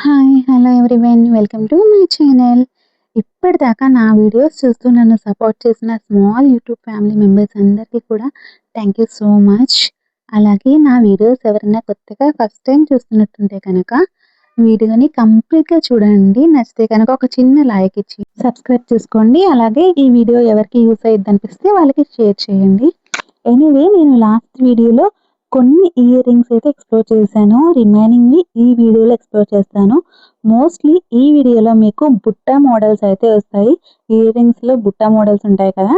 Hi! Hello everyone. Welcome to my channel. ఇప్పటిదాకా నా videos చూస్తూ నన్ను సపోర్ట్ చేసిన స్మాల్ యూట్యూబ్ ఫ్యామిలీ మెంబర్స్ అందరికీ కూడా థ్యాంక్ యూ సో మచ్. అలాగే నా వీడియోస్ ఎవరైనా కొత్తగా ఫస్ట్ టైం చూస్తున్నట్టుంటే కనుక వీడియోని కంప్లీట్‌గా చూడండి. నచ్చితే కనుక ఒక చిన్న లైక్ ఇచ్చి సబ్స్క్రైబ్ చేసుకోండి. అలాగే ఈ వీడియో ఎవరికి యూజ్ అయ్యిద్దనిపిస్తే వాళ్ళకి షేర్ చేయండి. ఎనీవే నేను లాస్ట్ వీడియోలో కొన్ని ఇయర్ రింగ్స్ అయితే ఎక్స్‌ప్లోర్ చేశాను. రిమైనింగ్‌వి ఈ వీడియోలో ఎక్స్‌ప్లోర్ చేస్తాను. మోస్ట్‌లీ ఈ వీడియోలో మీకు బుట్ట మోడల్స్ అయితే వస్తాయి. ఇయర్ రింగ్స్‌లో బుట్ట మోడల్స్ ఉంటాయి కదా!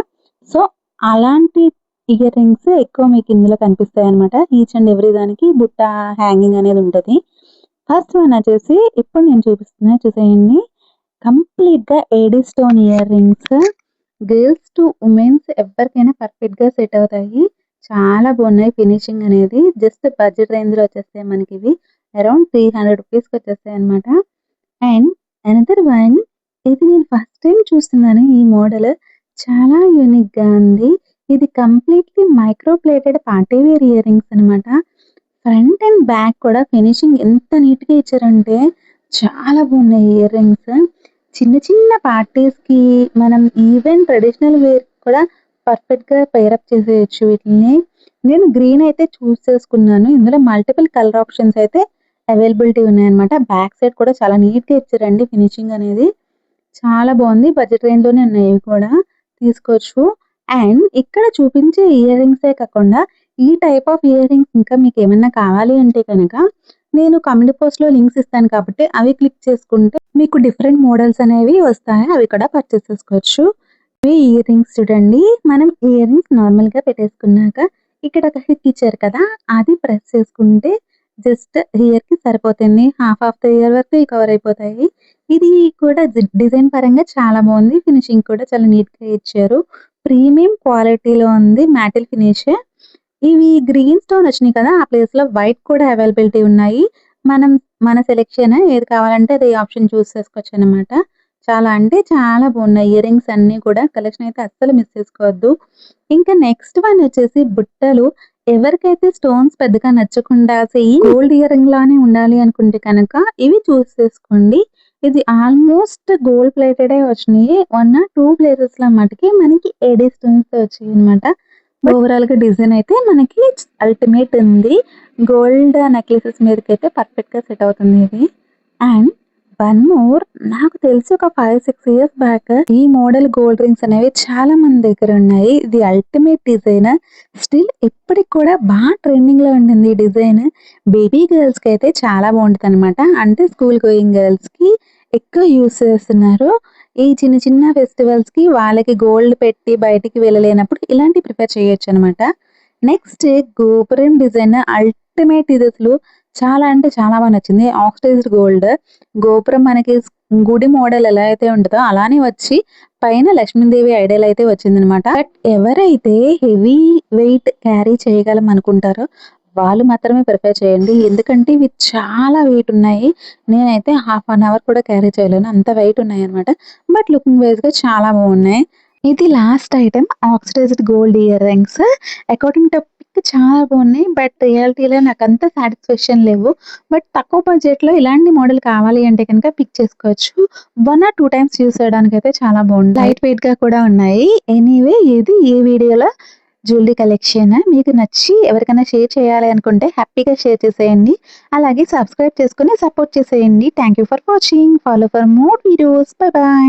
సో, అలాంటి ఇయర్ రింగ్స్ ఎక్కువ మీకు ఇందులో కనిపిస్తాయన్నమాట. ఈచ్ అండ్ ఎవ్రీ దానికి బుట్ట హ్యాంగింగ్ అనేది ఉంటది. ఫస్ట్ వన్ వచ్చేసి ఇప్పుడు నేను చూపిస్తున్నా చూసేయండి. కంప్లీట్‌గా AD stone ear rings. Girls to women's ఎవ్వరికైనా పర్ఫెక్ట్‌గా సెట్ అవుతాయి. చాలా బాగున్నాయి ఫినిషింగ్ అనేది. జస్ట్ బడ్జెట్ రేంజ్‌లో వచ్చేస్తాయి మనకివి. అరౌండ్ 300 రూపీస్‌కి వచ్చేస్తాయన్నమాట. అండ్ అనదర్ వన్, ఇది నేను ఫస్ట్ టైమ్ చూస్తున్నాను ఈ మోడల్. చాలా యూనిక్‌గా ఉంది. ఇది కంప్లీట్‌లీ micro plated party wear earrings అనమాట. ఫ్రంట్ అండ్ బ్యాక్ కూడా ఫినిషింగ్ ఎంత నీట్‌గా ఇచ్చారంటే చాలా బాగున్నాయి ఇయర్ రింగ్స్. చిన్న చిన్న పార్టీస్‌కి మనం ఈవెన్ ట్రెడిషనల్ వేర్ కూడా పర్ఫెక్ట్‌గా పెయిర్ అప్ చేసేయొచ్చు వీటిల్ని. నేను గ్రీన్ అయితే చూస్ చేసుకున్నాను. ఇందులో మల్టిపుల్ కలర్ ఆప్షన్స్ అయితే అవైలబిలిటీ ఉన్నాయన్నమాట. బ్యాక్ సైడ్ కూడా చాలా నీట్‌గా ఇచ్చారండి ఫినిషింగ్ అనేది. చాలా బాగుంది. బడ్జెట్ రేంజ్‌లోనే ఉన్నాయి ఇవి కూడా. తీసుకోవచ్చు. అండ్ ఇక్కడ చూపించే ఇయర్ రింగ్సే కాకుండా ఈ టైప్ ఆఫ్ ఇయర్ రింగ్స్ ఇంకా మీకేమన్నా కావాలి అంటే కనుక నేను కమ్యూనిటీ పోస్ట్‌లో లింక్స్ ఇస్తాను కాబట్టి అవి క్లిక్ చేసుకుంటే మీకు డిఫరెంట్ మోడల్స్ అనేవి వస్తాయి. అవి కూడా పర్చేస్ చేసుకోవచ్చు. ఇవి ఇయర్ రింగ్స్ చూడండి. మనం ఇయర్ రింగ్స్ నార్మల్‌గా పెట్టేసుకున్నాక ఇక్కడ ఒక హిక్ ఇచ్చారు కదా! అది ప్రెస్ చేసుకుంటే జస్ట్ ఇయర్‌కి సరిపోతుంది. హాఫ్ ఆఫ్ ద ఇయర్ వరకు కవర్ అయిపోతాయి. ఇది కూడా డిజైన్ పరంగా చాలా బాగుంది. ఫినిషింగ్ కూడా చాలా నీట్‌గా ఇచ్చారు. ప్రీమియం క్వాలిటీలో ఉంది. మ్యాటిల్ ఫినిష్. ఇవి గ్రీన్ స్టోన్ వచ్చినాయి కదా! ఆ ప్లేస్‌లో వైట్ కూడా అవైలబిలిటీ ఉన్నాయి. మనం మన సెలక్షన్ ఏది కావాలంటే అది ఆప్షన్ చూస్ చేసుకోవచ్చనమాట. చాలా అంటే చాలా బాగున్నాయి. ఇయర్ రింగ్స్ అన్నీ కూడా కలెక్షన్ అయితే అస్సలు మిస్ చేసుకోవద్దు. ఇంకా నెక్స్ట్ వన్ వచ్చేసి బుట్టలు. ఎవరికైతే స్టోన్స్ పెద్దగా నచ్చకుండా సేమ్ గోల్డ్ ఇయర్ రింగ్ లానే ఉండాలి అనుకుంటే కనుక ఇవి చూస్ చేసుకోండి. ఇది ఆల్మోస్ట్ గోల్డ్ ప్లేటెడే వచ్చినాయి. 1 ఆర్ 2 ప్లేసెస్‌లో మటికి మనకి ఏడీ స్టోన్స్‌తో వచ్చాయన్నమాట. ఓవరాల్‌గా డిజైన్ అయితే మనకి అల్టిమేట్ ఉంది. గోల్డ్ నెక్లెసెస్ మీదకైతే పర్ఫెక్ట్‌గా సెట్ అవుతుంది ఇది. అండ్ వన్ మోర్, నాకు తెలిసి ఒక 5, 6 ఇయర్స్ బ్యాక్ ఈ మోడల్ గోల్డ్ రింగ్స్ అనేవి చాలా మంది దగ్గర ఉన్నాయి. ఇది అల్టిమేట్ డిజైన్. స్టిల్ ఇప్పటికి కూడా ట్రెండింగ్‌లో ఉంటుంది ఈ డిజైన్. బేబీ గర్ల్స్‌కి అయితే చాలా బాగుంటదనమాట. అంటే స్కూల్ గోయింగ్ గర్ల్స్‌కి ఎక్కువ యూజ్ చేస్తున్నారు. ఈ చిన్న చిన్న ఫెస్టివల్స్‌కి వాళ్ళకి గోల్డ్ పెట్టి బయటికి వెళ్ళలేనప్పుడు ఇలాంటివి ప్రిఫర్ చేయొచ్చనమాట. నెక్స్ట్ గోపురం డిజైన్ అల్టిమేట్ ఇదసలు. చాలా అంటే చాలా బా నచ్చింది. Oxidised gold. గోపురం మనకి గుడి మోడల్ ఎలా అయితే ఉంటదో అలానే వచ్చి పైన లక్ష్మీదేవి ఐడల్ అయితే వచ్చిందనమాట. బట్ ఎవరైతే హెవీ వెయిట్ క్యారీ చేయగలం అనుకుంటారో వాళ్ళు మాత్రమే ప్రిఫర్ చేయండి. ఎందుకంటే ఇవి చాలా వెయిట్ ఉన్నాయి. నేనైతే హాఫ్ అన్ అవర్ కూడా క్యారీ చేయలేను. అంత వెయిట్ ఉన్నాయన్నమాట. బట్ లుకింగ్ వైస్‌గా చాలా బాగున్నాయి. ఇది last item oxidised gold earrings. According to pic చాలా బాగున్నాయి. బట్ రియాలిటీలో నాకంత సాటిస్ఫాక్షన్ లేవు. బట్ తక్కువ బడ్జెట్‌లో ఇలాంటి మోడల్ కావాలి అంటే కనుక పిక్ చేసుకోవచ్చు. 1 ఆర్ 2 టైమ్స్ యూజ్ చేయడానికైతే చాలా బాగుంటాయి. లైట్ వెయిట్‌గా కూడా ఉన్నాయి. ఎనీవే ఇది ఈ వీడియోలో జ్యువెలరీ కలెక్షన్. మీకు నచ్చి ఎవరికైనా షేర్ చేయాలి అనుకుంటే హ్యాపీగా షేర్ చేసేయండి. అలాగే సబ్స్క్రైబ్ చేసుకొని సపోర్ట్ చేసేయండి. Thank you for watching. Follow for more videos. By by.